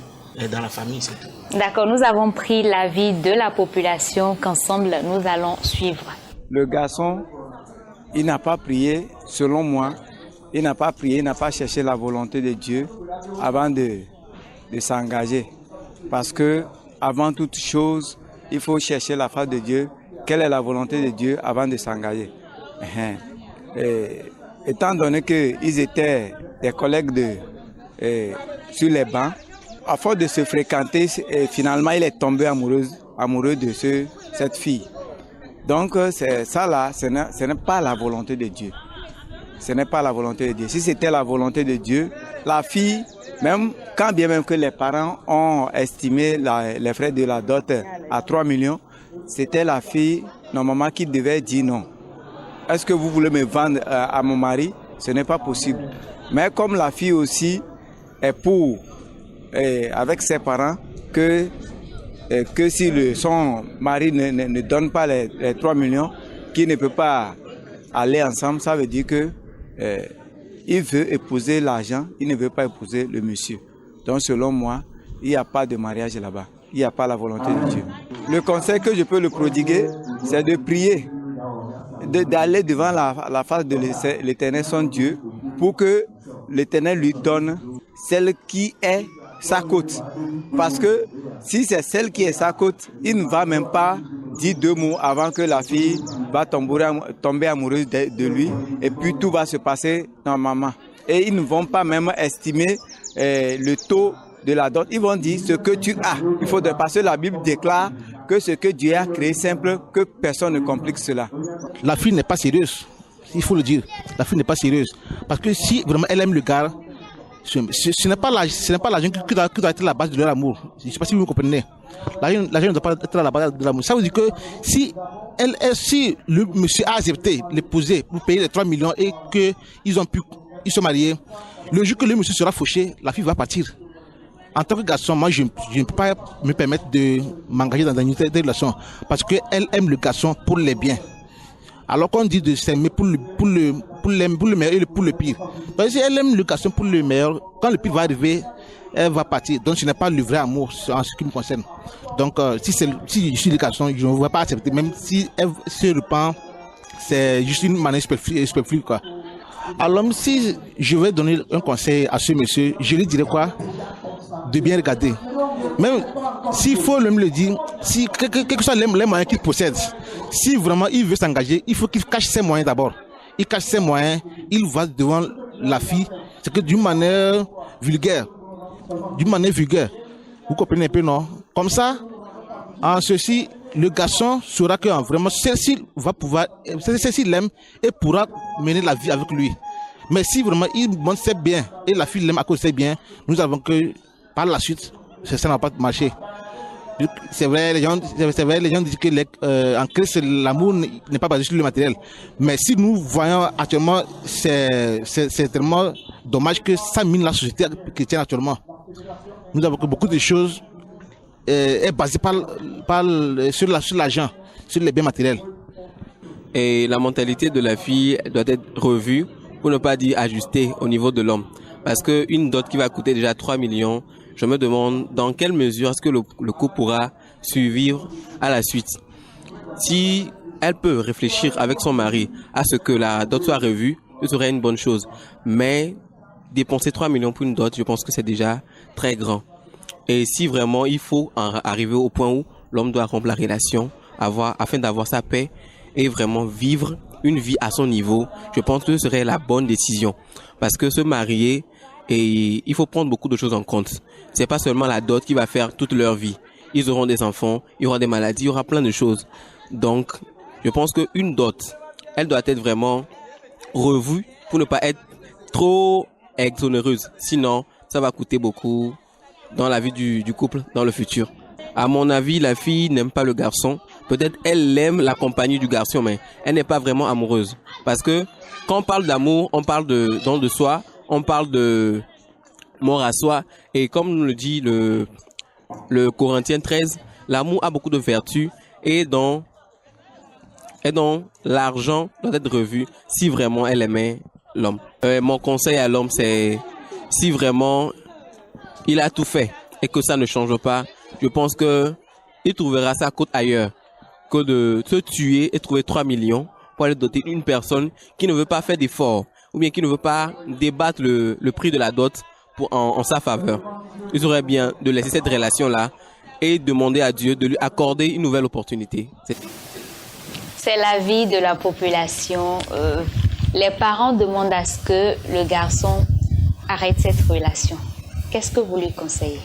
dans la famille, c'est tout. D'accord, nous avons pris l'avis de la population qu'ensemble nous allons suivre. Le garçon, il n'a pas prié, selon moi, il n'a pas prié, il n'a pas cherché la volonté de Dieu avant de s'engager. Parce que avant toute chose, il faut chercher la face de Dieu. Quelle est la volonté de Dieu avant de s'engager? Étant donné qu'ils étaient des collègues sur les bancs, à force de se fréquenter, finalement il est tombé amoureux de cette fille. Donc ça là, ce n'est pas la volonté de Dieu. Ce n'est pas la volonté de Dieu. Si c'était la volonté de Dieu, la fille, même quand bien même que les parents ont estimé les frais de la dot à 3 millions, c'était la fille normalement qui devait dire non. Est-ce que vous voulez me vendre à mon mari? ce n'est pas possible. Mais comme la fille aussi est pour, avec ses parents, que si son mari ne donne pas les 3 millions, qu'il ne peut pas aller ensemble, ça veut dire que il veut épouser l'argent, il ne veut pas épouser le monsieur. Donc selon moi, il n'y a pas de mariage là-bas. Il n'y a pas la volonté de Dieu. Le conseil que je peux le prodiguer, c'est de prier, d'aller devant la face de l'Éternel, son Dieu, pour que l'Éternel lui donne celle qui est sa côte. Parce que si c'est celle qui est sa côte, il ne va même pas dire 2 mots avant que la fille va tomber amoureuse de lui, et puis tout va se passer normalement. Et ils ne vont pas même estimer le taux de la dot. Ils vont dire ce que tu as. Il faut parce que la Bible déclare que ce que Dieu a créé simple, que personne ne complique cela. La fille n'est pas sérieuse, il faut le dire. La fille n'est pas sérieuse. Parce que si vraiment elle aime le gars, ce n'est pas l'argent qui doit être la base de leur amour. Je ne sais pas si vous me comprenez. L'argent ne doit pas être la base de l'amour. Ça veut dire que si le monsieur a accepté l'épouser pour payer les 3 millions et qu'ils sont mariés, le jour que le monsieur sera fauché, la fille va partir. En tant que garçon, moi, je ne peux pas me permettre de m'engager dans une telle relation parce qu'elle aime le garçon pour les biens. Alors qu'on dit de s'aimer pour le meilleur et pour le pire. Donc si elle aime le garçon pour le meilleur, quand le pire va arriver, elle va partir. Donc ce n'est pas le vrai amour en ce qui me concerne. Donc si je suis le garçon, je ne vais pas accepter. Même si elle se repent, c'est juste une manière superflue, quoi. Alors si je vais donner un conseil à ce monsieur, je lui dirais quoi? De bien regarder. Même s'il faut me le dire, si quel que soit les moyens qu'il possède, si vraiment il veut s'engager, il faut qu'il cache ses moyens d'abord. Il cache ses moyens, il va devant la fille, c'est que d'une manière vulgaire. Vous comprenez un peu, non? Comme ça, en ceci, le garçon saura que vraiment celle-ci va pouvoir, celle-ci l'aime et pourra mener la vie avec lui. Mais si vraiment il montre ses biens et la fille l'aime à cause de ses biens, nous avons que par la suite, ça n'a pas marché. C'est vrai, les gens disent que en Christ, l'amour n'est pas basé sur le matériel. Mais si nous voyons actuellement, c'est tellement dommage que ça mine la société chrétienne actuellement. Nous avons que beaucoup de choses est basées sur l'argent, sur les biens matériels. Et la mentalité de la fille doit être revue, pour ne pas dire ajustée au niveau de l'homme. Parce qu'une dot qui va coûter déjà 3 millions, je me demande dans quelle mesure est-ce que le couple pourra survivre à la suite. Si elle peut réfléchir avec son mari à ce que la dot soit revue, ce serait une bonne chose. Mais dépenser 3 millions pour une dot, je pense que c'est déjà très grand. Et si vraiment il faut arriver au point où l'homme doit rompre la relation afin d'avoir sa paix et vraiment vivre une vie à son niveau, je pense que ce serait la bonne décision. Parce que se marier, et il faut prendre beaucoup de choses en compte. C'est pas seulement la dot qui va faire toute leur vie. Ils auront des enfants, il y aura des maladies, il y aura plein de choses. Donc, je pense qu'une dot, elle doit être vraiment revue pour ne pas être trop exonéreuse. Sinon, ça va coûter beaucoup dans la vie du couple, dans le futur. À mon avis, la fille n'aime pas le garçon. Peut-être elle aime la compagnie du garçon, mais elle n'est pas vraiment amoureuse. Parce que quand on parle d'amour, on parle de don de soi, on parle de mort à soi. Et comme nous le dit le Corinthiens 13, l'amour a beaucoup de vertus et donc l'argent doit être revu si vraiment elle aimait l'homme. Mon conseil à l'homme, c'est si vraiment il a tout fait et que ça ne change pas, je pense que il trouvera sa cote ailleurs que de se tuer et trouver 3 millions pour aller doter une personne qui ne veut pas faire d'efforts ou bien qui ne veut pas débattre le prix de la dot en sa faveur. Il serait bien de laisser cette relation-là et demander à Dieu de lui accorder une nouvelle opportunité. C'est l'avis de la population. Les parents demandent à ce que le garçon arrête cette relation. Qu'est-ce que vous lui conseillez?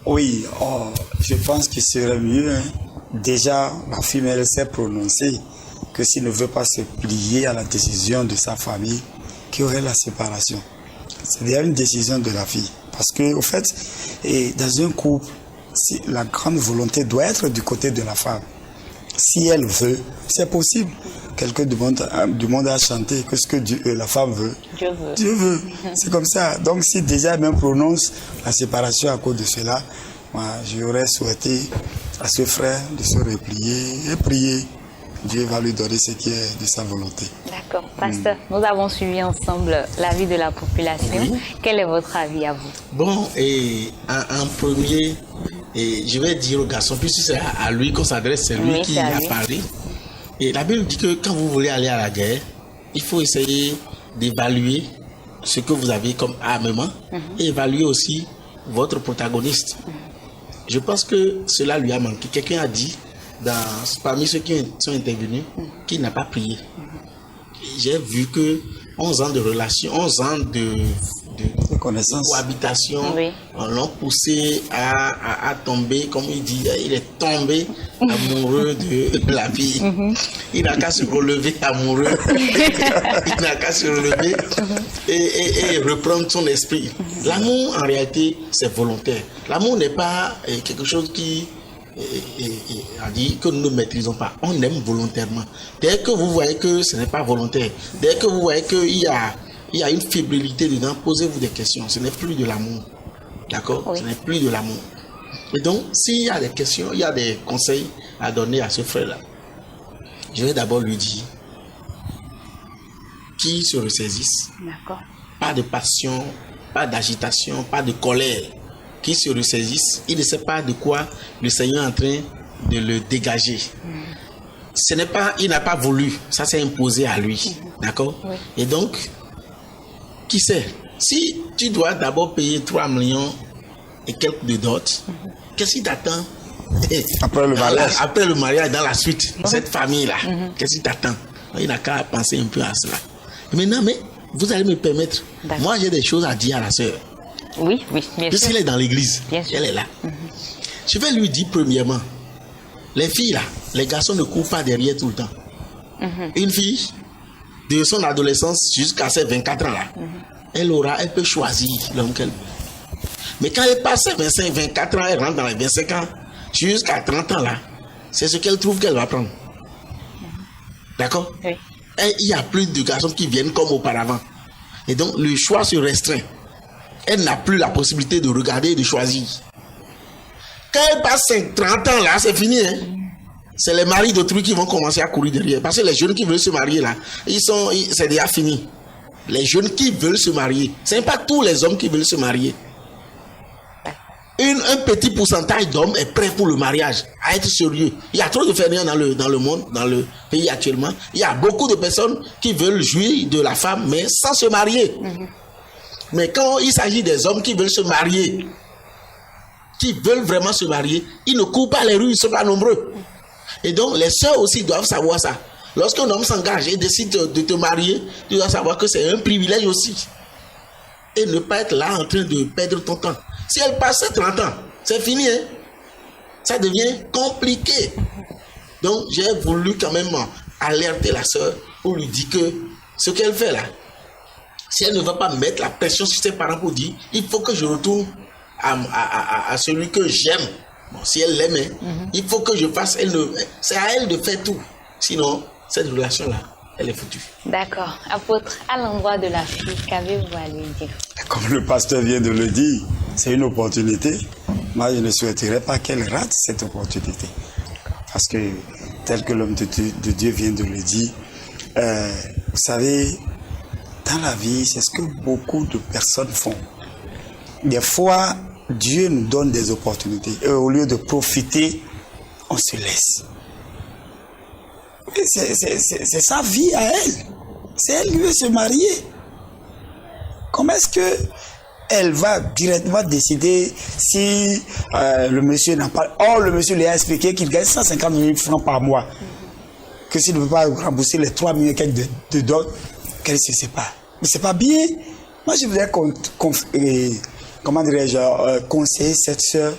Oui, je pense qu'il serait mieux. Déjà, la fille, elle s'est prononcée que s'il ne veut pas se plier à la décision de sa famille, qu'il y aurait la séparation. C'est déjà une décision de la fille. Parce que, au fait, dans un couple, la grande volonté doit être du côté de la femme. Si elle veut, c'est possible. quelqu'un demande à chanter, qu'est-ce que la femme veut? Dieu veut. Dieu veut. C'est comme ça. Donc si déjà même prononce la séparation à cause de cela, moi j'aurais souhaité à ce frère de se replier et prier. Dieu va lui donner ce qui est de sa volonté. D'accord. Pasteur, nous avons suivi ensemble l'avis de la population. Oui. Quel est votre avis à vous? Bon, et en premier, et je vais dire au garçon, puisque c'est à lui qu'on s'adresse, c'est lui qui a parlé. Et la Bible dit que quand vous voulez aller à la guerre, il faut essayer d'évaluer ce que vous avez comme armement et évaluer aussi votre protagoniste. Je pense que cela lui a manqué. Quelqu'un a dit, parmi ceux qui sont intervenus, qu'il n'a pas prié. J'ai vu que 11 ans de relation, 11 ans de cohabitation, l'ont poussé à tomber, comme il dit, il est tombé amoureux de la vie. Il n'a qu'à se relever amoureux, il n'a qu'à se relever et reprendre son esprit. L'amour, en réalité, c'est volontaire. L'amour n'est pas quelque chose qui a dit que nous ne maîtrisons pas. On aime volontairement. Dès que vous voyez que ce n'est pas volontaire, dès que vous voyez qu'il y a une fébrilité dedans, posez-vous des questions. Ce n'est plus de l'amour. D'accord? Oui. Ce n'est plus de l'amour. Et donc, s'il y a des questions, il y a des conseils à donner à ce frère-là. Je vais d'abord lui dire qu'il se ressaisisse. D'accord. Pas de passion, pas d'agitation, pas de colère. Qu'il se ressaisisse. Il ne sait pas de quoi le Seigneur est en train de le dégager. Ce n'est pas, il n'a pas voulu. Ça s'est imposé à lui. D'accord? Oui. Et donc, qui sait, si tu dois d'abord payer 3 millions et quelques de dot, qu'est-ce qui t'attend après le mariage? Après le mariage, dans la suite, cette famille-là, qu'est-ce qui t'attend? Il n'a qu'à penser un peu à cela. Maintenant, mais vous allez me permettre, moi j'ai des choses à dire à la sœur. Oui, bien sûr. Puisqu'elle est dans l'église, elle est là. Je vais lui dire premièrement, les filles là, les garçons ne courent pas derrière tout le temps. Une fille, de son adolescence jusqu'à ses 24 ans là, elle peut choisir l'homme qu'elle veut. Mais quand elle passe ses 25, 24 ans, elle rentre dans les 25 ans, jusqu'à 30 ans là, c'est ce qu'elle trouve qu'elle va prendre. D'accord? Oui. Et il y a plus de garçons qui viennent comme auparavant. Et donc le choix se restreint. Elle n'a plus la possibilité de regarder et de choisir. Quand elle passe 30 ans là, c'est fini. Hein? C'est les maris d'autrui qui vont commencer à courir derrière. Parce que les jeunes qui veulent se marier là, c'est déjà fini. Les jeunes qui veulent se marier, ce n'est pas tous les hommes qui veulent se marier. Un petit pourcentage d'hommes est prêt pour le mariage, à être sérieux. Il y a trop de fainéants dans le monde, dans le pays actuellement. Il y a beaucoup de personnes qui veulent jouir de la femme, mais sans se marier. Mais quand il s'agit des hommes qui veulent se marier, qui veulent vraiment se marier, ils ne courent pas les rues, ils ne sont pas nombreux. Et donc, les sœurs aussi doivent savoir ça. Lorsqu'un homme s'engage et décide de te marier, tu dois savoir que c'est un privilège aussi. Et ne pas être là en train de perdre ton temps. Si elle passe 30 ans, c'est fini. Hein? Ça devient compliqué. Donc, j'ai voulu quand même alerter la sœur pour lui dire que ce qu'elle fait là, si elle ne va pas mettre la pression sur ses parents pour dire, il faut que je retourne à celui que j'aime. Bon, si elle l'aimait, il faut que je fasse. C'est à elle de faire tout. Sinon, cette relation-là, elle est foutue. D'accord. Apôtre, à l'endroit de la fille, qu'avez-vous à lui dire? Comme le pasteur vient de le dire, c'est une opportunité. Moi, je ne souhaiterais pas qu'elle rate cette opportunité. Parce que, tel que l'homme de Dieu vient de le dire, vous savez, dans la vie, c'est ce que beaucoup de personnes font. Des fois, Dieu nous donne des opportunités. Et au lieu de profiter, on se laisse. C'est sa vie à elle. C'est elle qui veut se marier. Comment est-ce que elle va directement décider si le monsieur n'a pas... Or, le monsieur lui a expliqué qu'il gagne 150 000 francs par mois. Que s'il ne veut pas rembourser les 3 000 de dot, qu'elle se sépare. Mais c'est pas bien. Moi, je voudrais conseiller cette soeur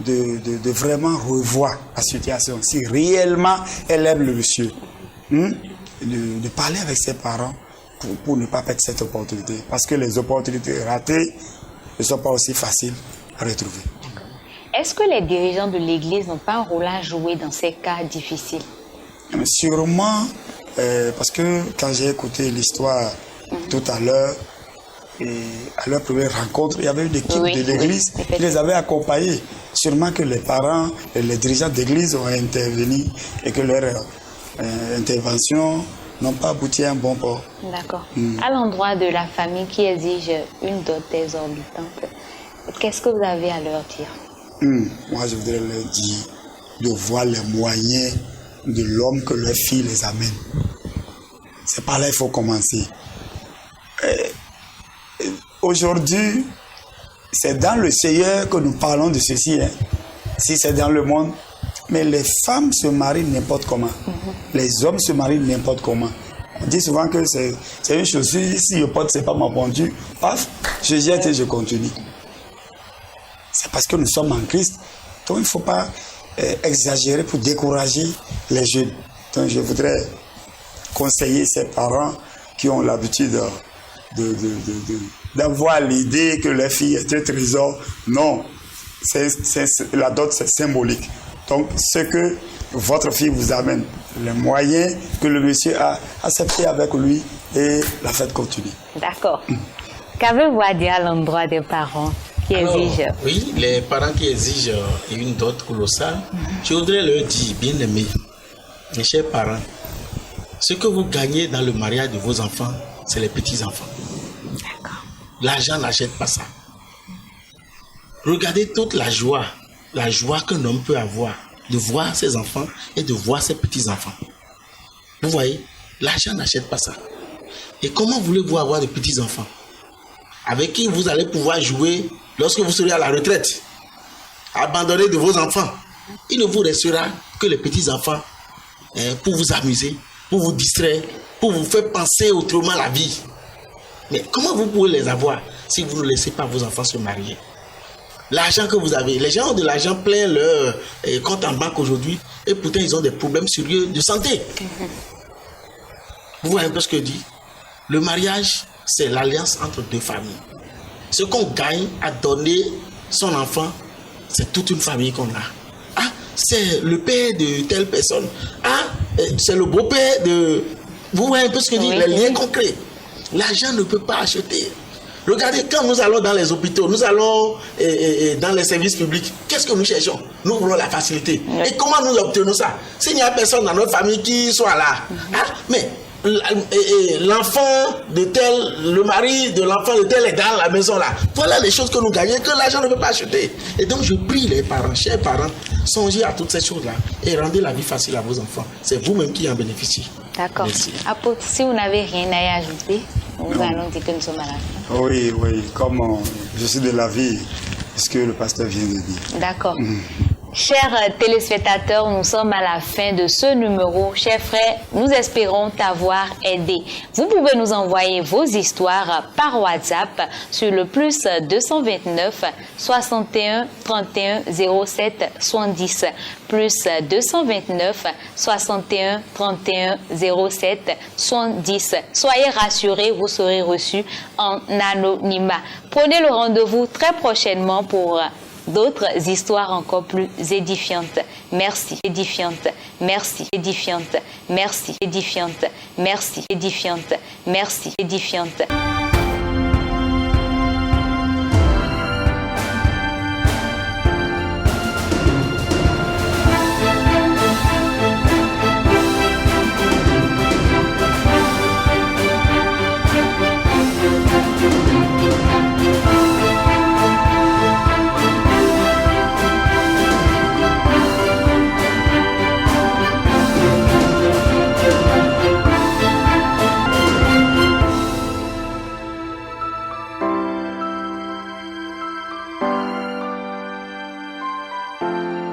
de vraiment revoir la situation. Si réellement elle aime le monsieur, de parler avec ses parents pour ne pas perdre cette opportunité. Parce que les opportunités ratées ne sont pas aussi faciles à retrouver. Est-ce que les dirigeants de l'Église n'ont pas un rôle à jouer dans ces cas difficiles? Mais sûrement, parce que quand j'ai écouté l'histoire tout à l'heure, et à leur première rencontre, il y avait une équipe de l'église qui les avait accompagnés. Sûrement que les parents et les dirigeants d'église ont intervenu et que leur intervention n'ont pas abouti à un bon port. D'accord. À l'endroit de la famille qui exige une dot exorbitante, qu'est-ce que vous avez à leur dire? Moi, je voudrais leur dire de voir les moyens de l'homme que leur fille les amène. C'est par là qu'il faut commencer. Aujourd'hui, c'est dans le Seigneur que nous parlons de ceci. Si c'est dans le monde, mais les femmes se marient n'importe comment. Les hommes se marient n'importe comment. On dit souvent que c'est une chaussure, si je porte, c'est pas ma pondue. Paf, je jette et je continue. C'est parce que nous sommes en Christ. Donc il ne faut pas exagérer pour décourager les jeunes. Donc je voudrais conseiller ces parents qui ont l'habitude d'avoir l'idée que leur fille est un trésor. Non, la dot c'est symbolique. Donc ce que votre fille vous amène, les moyens que le monsieur a accepté avec lui et la fête continue. D'accord. Qu'avez-vous à dire à l'endroit des parents qui exigent? Oui, les parents qui exigent une dot colossale, je voudrais leur dire, bien aimés, mes chers parents, ce que vous gagnez dans le mariage de vos enfants, c'est les petits-enfants. L'argent n'achète pas ça. Regardez toute la joie qu'un homme peut avoir de voir ses enfants et de voir ses petits-enfants. Vous voyez, l'argent n'achète pas ça. Et comment voulez-vous avoir de petits-enfants avec qui vous allez pouvoir jouer lorsque vous serez à la retraite, abandonné de vos enfants? Il ne vous restera que les petits-enfants pour vous amuser, pour vous distraire, pour vous faire penser autrement la vie. Mais comment vous pouvez les avoir si vous ne laissez pas vos enfants se marier? L'argent que vous avez, les gens ont de l'argent plein leur compte en banque aujourd'hui et pourtant ils ont des problèmes sérieux de santé. Vous voyez un peu ce que je dis? Le mariage, c'est l'alliance entre deux familles. Ce qu'on gagne à donner son enfant, c'est toute une famille qu'on a. Ah, c'est le père de telle personne. Ah, c'est le beau-père de... Vous voyez un peu ce que je dis? Les liens concrets. L'argent ne peut pas acheter. Regardez, quand nous allons dans les hôpitaux, nous allons dans les services publics, qu'est-ce que nous cherchons? Nous voulons la facilité. Et comment nous obtenons ça? S'il n'y a personne dans notre famille qui soit là, mais l'enfant de tel, le mari de l'enfant de tel est dans la maison là. Voilà les choses que nous gagnons, que l'argent ne peut pas acheter. Et donc je prie les parents, chers parents, songez à toutes ces choses-là et rendez la vie facile à vos enfants. C'est vous-même qui en bénéficiez. D'accord. Apôtre, si vous n'avez rien à y ajouter, nous allons dire que nous sommes à la fin. Oui, comme je suis de l'avis, ce que le pasteur vient de dire. D'accord. Chers téléspectateurs, nous sommes à la fin de ce numéro. Chers frères, nous espérons t'avoir aidé. Vous pouvez nous envoyer vos histoires par WhatsApp sur le plus 229 61 31 07 70. Plus 229 61 31 07 70. Soyez rassurés, vous serez reçus en anonymat. Prenez le rendez-vous très prochainement pour d'autres histoires encore plus édifiantes. Merci, édifiantes. Merci, édifiantes. Merci, édifiantes. Merci, édifiantes. Merci, édifiantes.